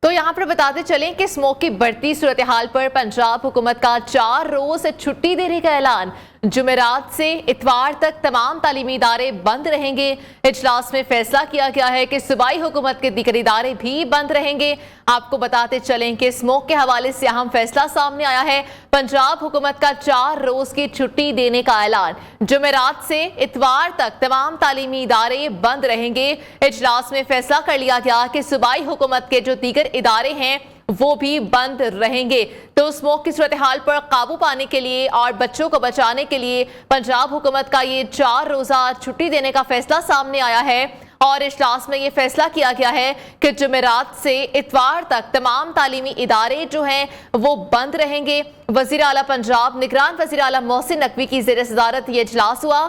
تو یہاں پر بتاتے چلیں کہ اسموک کی بڑھتی صورتحال پر پنجاب حکومت کا 4 روز چھٹی دینے کا اعلان۔ جمعرات سے اتوار تک تمام تعلیمی ادارے بند رہیں گے۔ اجلاس میں فیصلہ کیا گیا ہے کہ صوبائی حکومت کے دیگر ادارے بھی بند رہیں گے۔ آپ کو بتاتے چلیں کہ اسموک کے حوالے سے اہم فیصلہ سامنے آیا ہے۔ پنجاب حکومت کا 4 روز کی چھٹی دینے کا اعلان۔ جمعرات سے اتوار تک تمام تعلیمی ادارے بند رہیں گے۔ اجلاس میں فیصلہ کر لیا گیا کہ صوبائی حکومت کے جو دیگر ادارے ہیں وہ بھی بند رہیں گے۔ تو اسموک کی صورتحال پر قابو پانے کے لیے اور بچوں کو بچانے کے لیے پنجاب حکومت کا یہ 4 روزہ چھٹی دینے کا فیصلہ سامنے آیا ہے، اور اجلاس میں یہ فیصلہ کیا گیا ہے کہ جمعرات سے اتوار تک تمام تعلیمی ادارے جو ہیں وہ بند رہیں گے۔ وزیر اعلیٰ پنجاب نگران وزیر اعلیٰ محسن نقوی کی زیر صدارت یہ اجلاس ہوا،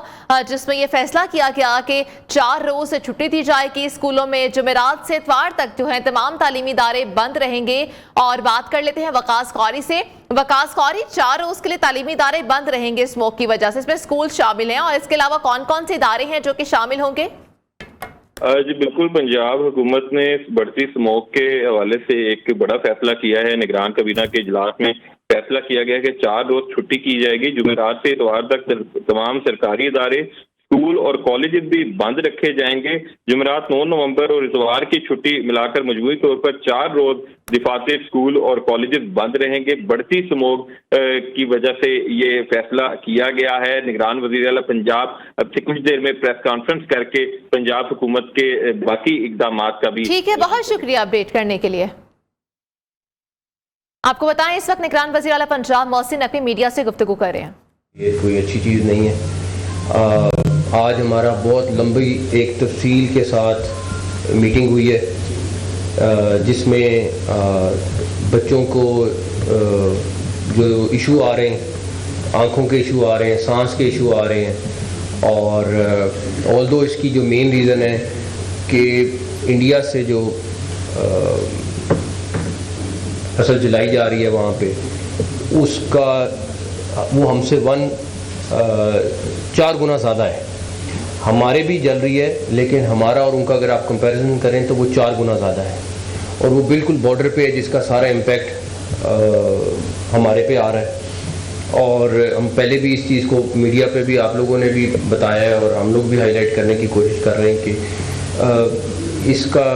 جس میں یہ فیصلہ کیا گیا کہ 4 روز سے چھٹی دی جائے گی اسکولوں میں۔ جمعرات سے اتوار تک جو ہے تمام تعلیمی ادارے بند رہیں گے۔ اور بات کر لیتے ہیں وقاص قوری سے۔ وقاص قوری، 4 روز کے لیے تعلیمی ادارے بند رہیں گے اسموک کی وجہ سے، اس میں اسکول شامل ہیں، اور اس کے علاوہ کون کون سے ادارے ہیں جو کہ شامل ہوں گے؟ جی بالکل، پنجاب حکومت نے بڑھتی اسموک کے حوالے سے ایک بڑا فیصلہ کیا ہے۔ نگران کابینہ کے اجلاس میں فیصلہ کیا گیا کہ 4 روز چھٹی کی جائے گی۔ جمعرات سے اتوار تک تمام سرکاری ادارے، اسکول اور کالجز بھی بند رکھے جائیں گے۔ جمعرات 9 نومبر اور اتوار کی چھٹی ملا کر مجموعی طور پر 4 روز دفاتر، اسکول اور کالجز بند رہیں گے۔ بڑھتی اسموک کی وجہ سے یہ فیصلہ کیا گیا ہے۔ نگران وزیر اعلیٰ پنجاب اب سے کچھ دیر میں پریس کانفرنس کر کے پنجاب حکومت کے باقی اقدامات کا بھی۔ ٹھیک ہے، بہت شکریہ اپڈیٹ کرنے کے لیے۔ آپ کو بتائیں اس وقت نگران وزیر اعلیٰ پنجاب محسن نقوی میڈیا سے گفتگو کر رہے ہیں۔ یہ کوئی اچھی چیز نہیں ہے۔ آج ہمارا بہت لمبی ایک تفصیل کے ساتھ میٹنگ ہوئی ہے، جس میں بچوں کو جو ایشو آ رہے ہیں، آنکھوں کے ایشو آ رہے ہیں، سانس کے ایشو آ رہے ہیں، اور آلدو اس کی جو مین ریزن ہے کہ انڈیا سے جو فصل جلائی جا رہی ہے وہاں پہ، اس کا وہ ہم سے 4 گنا زیادہ ہے۔ ہمارے بھی جل رہی ہے، لیکن ہمارا اور ان کا اگر آپ کمپیریزن کریں تو وہ 4 گنا زیادہ ہے، اور وہ بالکل بارڈر پہ ہے، جس کا سارا امپیکٹ ہمارے پہ آ رہا ہے۔ اور ہم پہلے بھی اس چیز کو میڈیا پہ بھی آپ لوگوں نے بھی بتایا ہے، اور ہم لوگ بھی ہائی لائٹ کرنے کی کوشش کر رہے ہیں کہ اس کا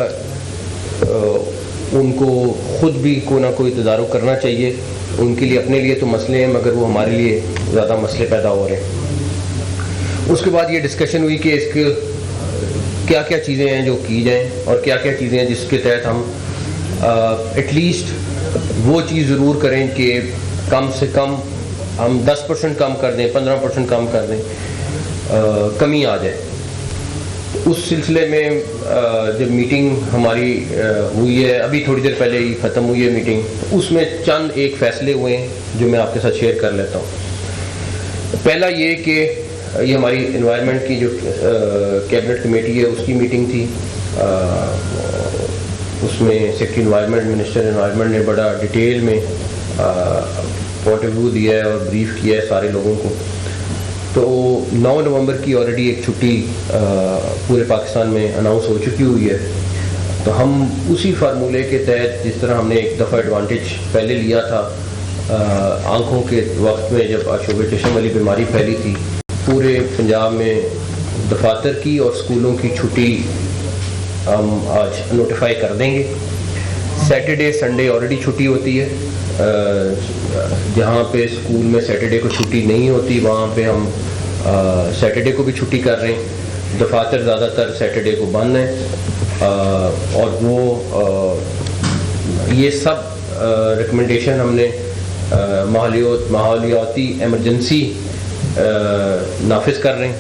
ان کو خود بھی کوئی نہ کوئی تدارک کرنا چاہیے۔ ان کے لیے اپنے لیے تو مسئلے ہیں، مگر وہ ہمارے لیے زیادہ مسئلے پیدا ہو رہے ہیں۔ اس کے بعد یہ ڈسکشن ہوئی کہ اس کے کیا کیا چیزیں ہیں جو کی جائیں، اور کیا کیا چیزیں ہیں جس کے تحت ہم ایٹ لیسٹ وہ چیز ضرور کریں کہ کم سے کم ہم 10% کم کر دیں، 15% کم کر دیں، کمی آ جائے۔ اس سلسلے میں جب میٹنگ ہماری ہوئی ہے، ابھی تھوڑی دیر پہلے ہی ختم ہوئی ہے میٹنگ، اس میں چند ایک فیصلے ہوئے ہیں جو میں آپ کے ساتھ شیئر کر لیتا ہوں۔ پہلا یہ کہ یہ ہماری انوائرمنٹ کی جو کیبنٹ کمیٹی ہے اس کی میٹنگ تھی، اس میں سیکرٹری انوائرمنٹ، منسٹر انوائرمنٹ نے بڑا ڈیٹیل میں پوائنٹ آف ویو دیا ہے اور بریف کیا ہے سارے لوگوں کو۔ تو 9 نومبر کی آلریڈی ایک چھٹی پورے پاکستان میں اناؤنس ہو چکی ہوئی ہے، تو ہم اسی فارمولے کے تحت، جس طرح ہم نے ایک دفعہ ایڈوانٹیج پہلے لیا تھا آنکھوں کے وقت میں جب شوگر چشم والی بیماری پھیلی تھی، پورے پنجاب میں دفاتر کی اور اسکولوں کی چھٹی ہم آج نوٹیفائی کر دیں گے۔ سیٹرڈے سنڈے آلریڈی چھٹی ہوتی ہے، جہاں پہ اسکول میں سیٹرڈے کو چھٹی نہیں ہوتی وہاں پہ ہم سیٹرڈے کو بھی چھٹی کر رہے ہیں۔ دفاتر زیادہ تر سیٹرڈے کو بند ہیں، اور وہ یہ سب ریکمنڈیشن ہم نے ماحولیاتی ایمرجنسی نافذ کر رہے ہیں،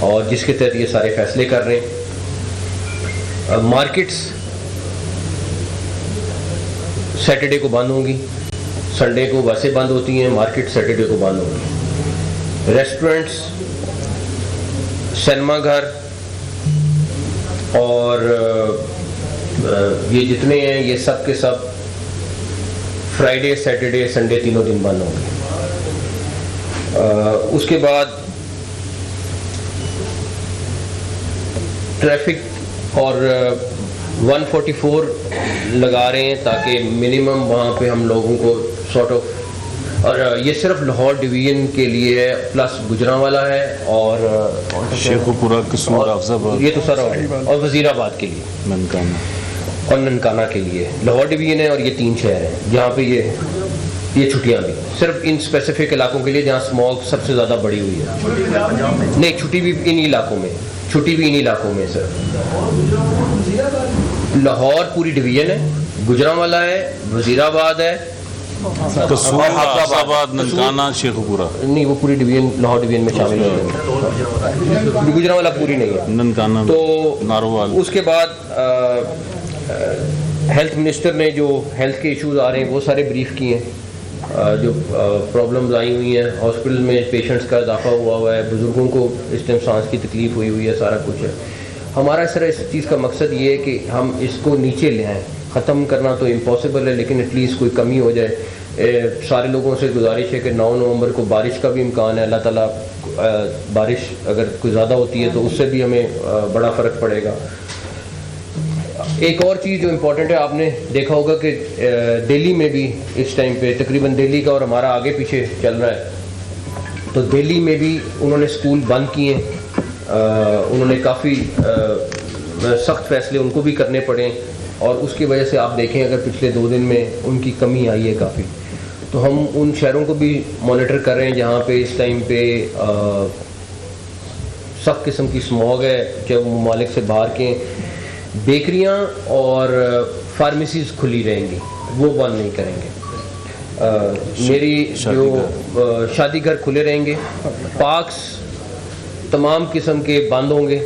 اور جس کے تحت یہ سارے فیصلے کر رہے ہیں۔ مارکیٹس سیٹرڈے کو بند ہوں گی، سنڈے کو ویسے بند ہوتی ہیں، مارکیٹ سیٹرڈے کو بند ہوں گی۔ ریسٹورنٹس، سنیما گھر اور یہ جتنے ہیں یہ سب کے سب فرائیڈے، سیٹرڈے، سنڈے تینوں دن بند ہوں گے۔ اس کے بعد ٹریفک اور 144 لگا رہے ہیں تاکہ منیمم وہاں پہ ہم لوگوں کو سارٹ آف, اور یہ صرف لاہور ڈویژن کے لیے ہے, پلس گجرانوالا ہے اور شیخوپورہ, قصور, حفظ آباد, یہ تو سارا اور وزیر آباد کے لیے, ننکانہ اور ننکانہ کے لیے. لاہور ڈویژن ہے اور یہ 3 شہر ہیں جہاں پہ یہ چھٹیاں بھی صرف ان اسپیسیفک علاقوں کے لیے جہاں اسموگ سب سے زیادہ بڑی ہوئی ہے. نہیں, چھٹی بھی انہی علاقوں میں, چھٹی بھی انہی علاقوں میں سر. لاہور پوری ڈویژن ہے, گجرانوالا ہے, وزیر آباد ہے, قصور, حفظ آباد, ننکانہ, شیخوپورہ. نہیں وہ پوری ڈویژن لاہور ڈویژن میں شامل ہے, گجرانوالا پوری نہیں ہے. ننکانہ, تو ناروال. اس کے بعد ہیلتھ منسٹر نے جو ہیلتھ کے ایشوز آ رہے ہیں وہ سارے بریف کیے ہیں, جو پرابلمز آئی ہوئی ہیں ہاسپٹل میں, پیشنٹس کا اضافہ ہوا ہے, بزرگوں کو اس ٹائم سانس کی تکلیف ہوئی ہے, سارا کچھ ہے. ہمارا اس چیز کا مقصد یہ ہے کہ ہم اس کو نیچے لے آئیں. ختم کرنا تو امپاسبل ہے لیکن ایٹ لیسٹ کوئی کمی ہو جائے. سارے لوگوں سے گزارش ہے کہ 9 نومبر کو بارش کا بھی امکان ہے. اللہ تعالیٰ بارش اگر کوئی زیادہ ہوتی ہے تو اس سے بھی ہمیں بڑا فرق پڑے گا. ایک اور چیز جو امپورٹنٹ ہے, آپ نے دیکھا ہوگا کہ دہلی میں بھی اس ٹائم پہ تقریباً دہلی کا اور ہمارا آگے پیچھے چل رہا ہے, تو دہلی میں بھی انہوں نے اسکول بند کیے ہیں. انہوں نے کافی سخت فیصلے ان کو بھی کرنے پڑے, اور اس کی وجہ سے آپ دیکھیں اگر پچھلے 2 دن میں ان کی کمی آئی ہے کافی. تو ہم ان شہروں کو بھی مانیٹر کر رہے ہیں جہاں پہ اس ٹائم پہ سخت قسم کی اسموگ ہے, چاہے وہ ممالک سے باہر کے. بیکریاں اور فارمیسیز کھلی رہیں گی, وہ بند نہیں کریں گے. میری جو شادی گھر کھلے رہیں گے, پارکس تمام قسم کے بند ہوں گے,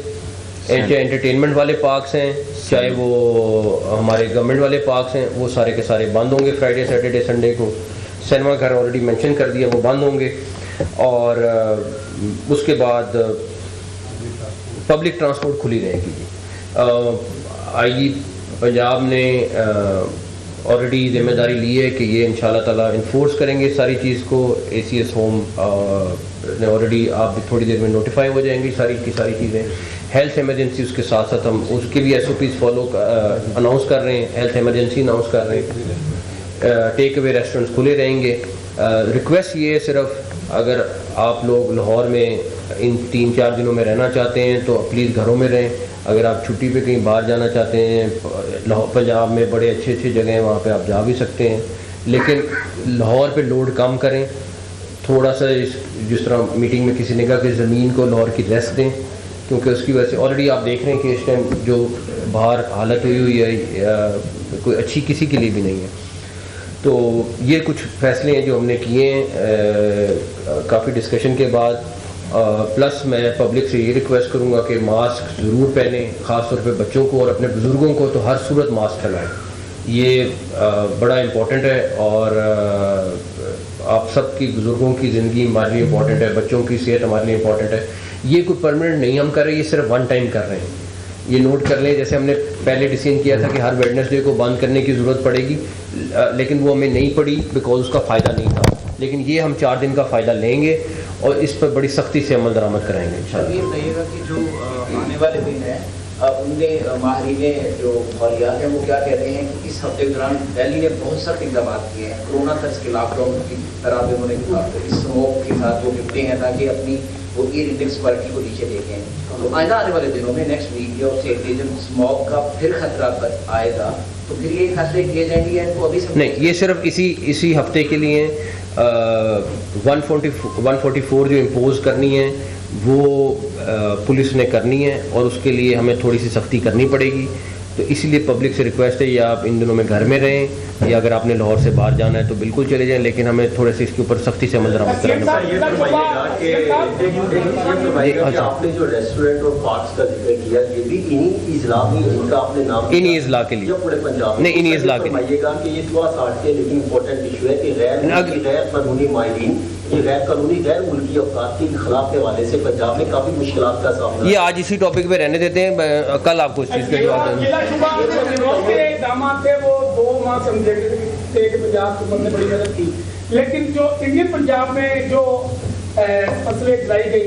چاہے انٹرٹینمنٹ والے پارکس ہیں چاہے وہ ہمارے گورنمنٹ والے پارکس ہیں, وہ سارے کے سارے بند ہوں گے فرائیڈے, سیٹرڈے, سنڈے کو. سنیما گھر آلریڈی مینشن کر دیا, وہ بند ہوں گے. اور اس کے بعد پبلک ٹرانسپورٹ کھلی رہے گی. آئی جی پنجاب نے آلریڈی ذمہ داری لی ہے کہ یہ انشاءاللہ تعالیٰ انفورس کریں گے ساری چیز کو. ACS ہوم نے آلریڈی, آپ تھوڑی دیر میں نوٹیفائی ہو جائیں گی ساری کی ساری چیزیں. ہیلتھ ایمرجنسی اس کے ساتھ ساتھ ہم اس کے بھی SOPs فالو اناؤنس کر رہے ہیں, ہیلتھ ایمرجنسی اناؤنس کر رہے ہیں. ٹیک اوے ریسٹورینٹس کھلے رہیں گے. ریکویسٹ یہ ہے صرف اگر آپ لوگ لاہور میں ان 3-4 دنوں میں رہنا چاہتے ہیں تو پلیز گھروں میں رہیں. اگر آپ چھٹی پہ کہیں باہر جانا چاہتے ہیں, پنجاب میں بڑے اچھے جگہ ہیں وہاں پہ آپ جا بھی سکتے ہیں, لیکن لاہور پہ لوڈ کم کریں تھوڑا سا. جس طرح میٹنگ میں کسی نے کہا کہ زمین کو لاہور کی ریسٹ دیں, کیونکہ اس کی وجہ سے آلریڈی آپ دیکھ رہے ہیں کہ اس ٹائم جو باہر حالت ہوئی ہے کوئی اچھی کسی کے لیے بھی نہیں ہے. تو یہ کچھ فیصلے ہیں جو ہم نے کیے ہیں کافی ڈسکشن کے بعد. پلس میں پبلک سے یہ ریکویسٹ کروں گا کہ ماسک ضرور پہنیں, خاص طور پہ بچوں کو اور اپنے بزرگوں کو تو ہر صورت ماسک پہنائیں. یہ بڑا امپورٹنٹ ہے, اور آپ سب کی بزرگوں کی زندگی ہمارے لیے امپورٹنٹ ہے, بچوں کی صحت ہمارے لیے امپورٹنٹ ہے. یہ کوئی پرماننٹ نہیں ہم کر رہے, یہ صرف 1 ٹائم کر رہے ہیں. یہ نوٹ کر لیں, جیسے ہم نے پہلے ڈیسیژن کیا تھا کہ ہر ویڈنسڈے کو بند کرنے کی ضرورت پڑے گی, لیکن وہ ہمیں نہیں پڑی بیکاز اس کا فائدہ نہیں تھا. لیکن یہ ہم 4 دن کا فائدہ لیں گے اور اس پر بڑی سختی سے عمل درآمد کرائیں گے انشاءاللہ. یہ بتائیے گا کہ جو آنے والے دن ہیں ان میں ماہرین جو ماحولیات ہیں وہ کیا کہہ رہے ہیں کہ اس ہفتے کے دوران دہلی نے بہت سخت اقدامات کیے ہیں, کورونا طرز کے لاک ڈاؤن کی طرح بھی انہوں نے اس اسموگ کے ساتھ وہ نپٹے ہیں تاکہ اپنی وہ ایئر انڈیکس کوالٹی کو نیچے دیکھیں. تو آئندہ آنے والے دنوں میں نیکسٹ ویک یا اس سے جب اسموگ کا پھر خطرہ آئے گا تو پھر یہ فیصلے کیے جائیں گے یا ان کو ابھی سے نہیں, یہ صرف اسی ہفتے کے لیے 144 جو امپوز کرنی ہے وہ پولیس نے کرنی ہے, اور اس کے لیے ہمیں تھوڑی سی سختی کرنی پڑے گی. تو اسی لیے پبلک سے ریکویسٹ ہے یا آپ ان دنوں میں گھر میں رہیں, یا اگر آپ نے لاہور سے باہر جانا ہے تو بالکل چلے جائیں, لیکن ہمیں تھوڑے سے اس کے اوپر سختی سے عمل درآمد کرانا پڑے گا. آپ نے جو ریسٹورینٹ اور پارکس کا ذکر کیا یہ بھی انہی اضلاع میں ان کا آپ نے نام انہی اضلاع کے لیے پورے پنجاب نہیں, انہی اضلاع کے لیے. گا کہ یہ تھوڑا سا کے لیکن امپورٹنٹ ایشو ہے کہ غیر قانونی ماہرین یہ غیر قانونی غیر ملکی اوقات کے خلاف کے حوالے سے پنجاب میں کافی مشکلات کا سامنا. یہ آج اسی ٹاپک پہ رہنے دیتے ہیں, کل آپ کو اس چیز کا جواب دیں گے. اقدامات تھے وہ 2 ماہ سمجھے تھے کہ پنجاب حکومت نے بڑی مدد کی, لیکن جو انڈین پنجاب میں جو فصلیں جلائی گئی